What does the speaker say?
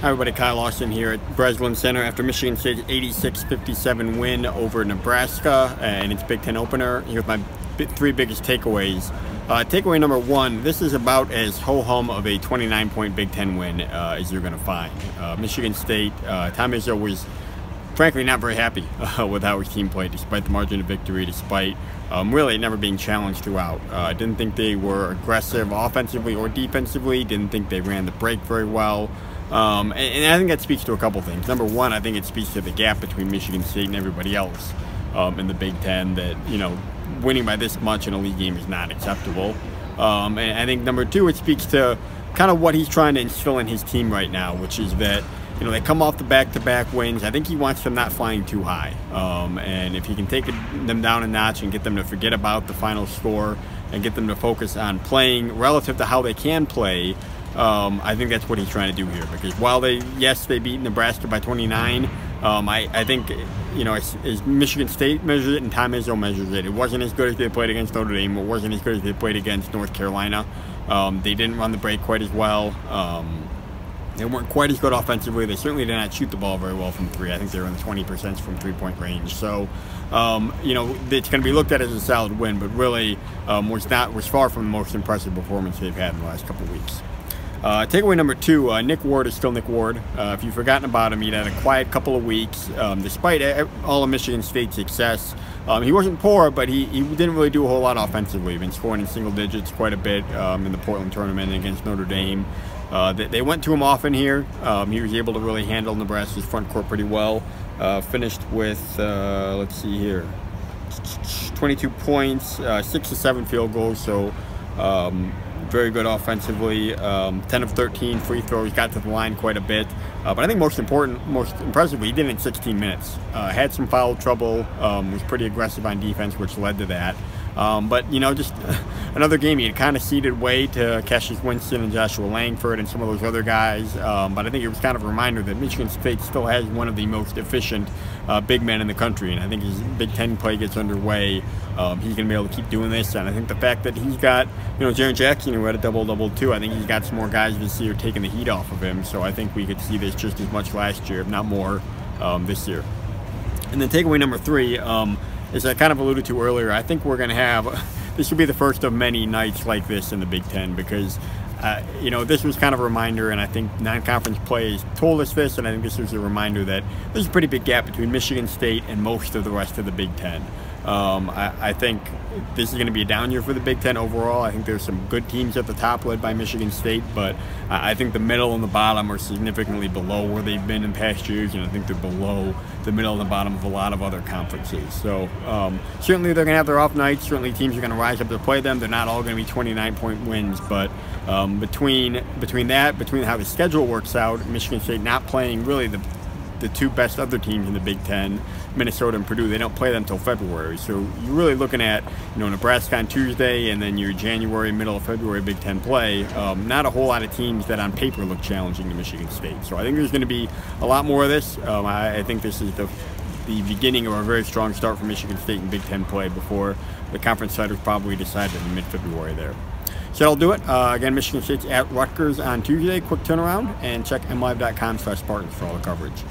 Hi everybody, Kyle Austin here at Breslin Center after Michigan State's 86-57 win over Nebraska and its Big Ten opener. Here's my three biggest takeaways. Takeaway number one, this is about as ho-hum of a 29-point Big Ten win as you're going to find. Michigan State, Tom Izzo was frankly not very happy with how his team played, despite the margin of victory, despite really never being challenged throughout. Didn't think they were aggressive offensively or defensively, didn't think they ran the break very well. And I think that speaks to a couple things. Number one, I think it speaks to the gap between Michigan State and everybody else in the Big Ten, that, you know, winning by this much in a league game is not acceptable. And I think number two, it speaks to kind of what he's trying to instill in his team right now, which is that, you know, they come off the back-to-back wins. I think he wants them not flying too high. And if he can take them down a notch and get them to forget about the final score and get them to focus on playing relative to how they can play, I think that's what he's trying to do here. Because while they beat Nebraska by 29, I think, you know, as Michigan State measures it and Tom Izzo measures it, it wasn't as good as they played against Notre Dame. It wasn't as good as they played against North Carolina. They didn't run the break quite as well. They weren't quite as good offensively. They certainly did not shoot the ball very well from three. I think they were in the 20% from three-point range. So, you know, it's going to be looked at as a solid win, but really was far from the most impressive performance they've had in the last couple of weeks. Takeaway number two, Nick Ward is still Nick Ward. If you've forgotten about him, he'd had a quiet couple of weeks. Despite all of Michigan State's success, he wasn't poor, but he didn't really do a whole lot offensively. He's been scoring in single digits quite a bit in the Portland tournament against Notre Dame. They went to him often here. He was able to really handle Nebraska's front court pretty well. Finished with, let's see here, 22 points, 6 to 7 field goals, so very good offensively. 10 of 13 free throws, got to the line quite a bit. But I think most impressively, he did it in 16 minutes. Had some foul trouble, was pretty aggressive on defense, which led to that. But, you know, just another game he had kind of ceded way to Cassius Winston and Joshua Langford and some of those other guys. But I think it was kind of a reminder that Michigan State still has one of the most efficient big men in the country. And I think as Big Ten play gets underway, he's going to be able to keep doing this. And I think the fact that he's got, you know, Jaren Jackson, who had a double-double too, I think he's got some more guys this year taking the heat off of him. So I think we could see this just as much last year, if not more, this year. And then takeaway number three, as I kind of alluded to earlier, I think we're going to have, this will be the first of many nights like this in the Big Ten, because, you know, this was kind of a reminder, and I think non-conference play has told us this, and I think this was a reminder that there's a pretty big gap between Michigan State and most of the rest of the Big Ten. I think this is going to be a down year for the Big Ten overall. I think there's some good teams at the top led by Michigan State, but I think the middle and the bottom are significantly below where they've been in past years, and I think they're below the middle and the bottom of a lot of other conferences. So certainly they're going to have their off nights. Certainly teams are going to rise up to play them. They're not all going to be 29-point wins, but between how the schedule works out, Michigan State not playing really the two best other teams in the Big Ten, Minnesota and Purdue, they don't play them until February. So you're really looking at, you know, Nebraska on Tuesday and then your January, middle of February Big Ten play. Not a whole lot of teams that on paper look challenging to Michigan State. So I think there's going to be a lot more of this. I think this is the beginning of a very strong start for Michigan State in Big Ten play before the conference titles probably decided in mid-February there. So that'll do it. Again, Michigan State's at Rutgers on Tuesday. Quick turnaround, and check mlive.com/Spartans for all the coverage.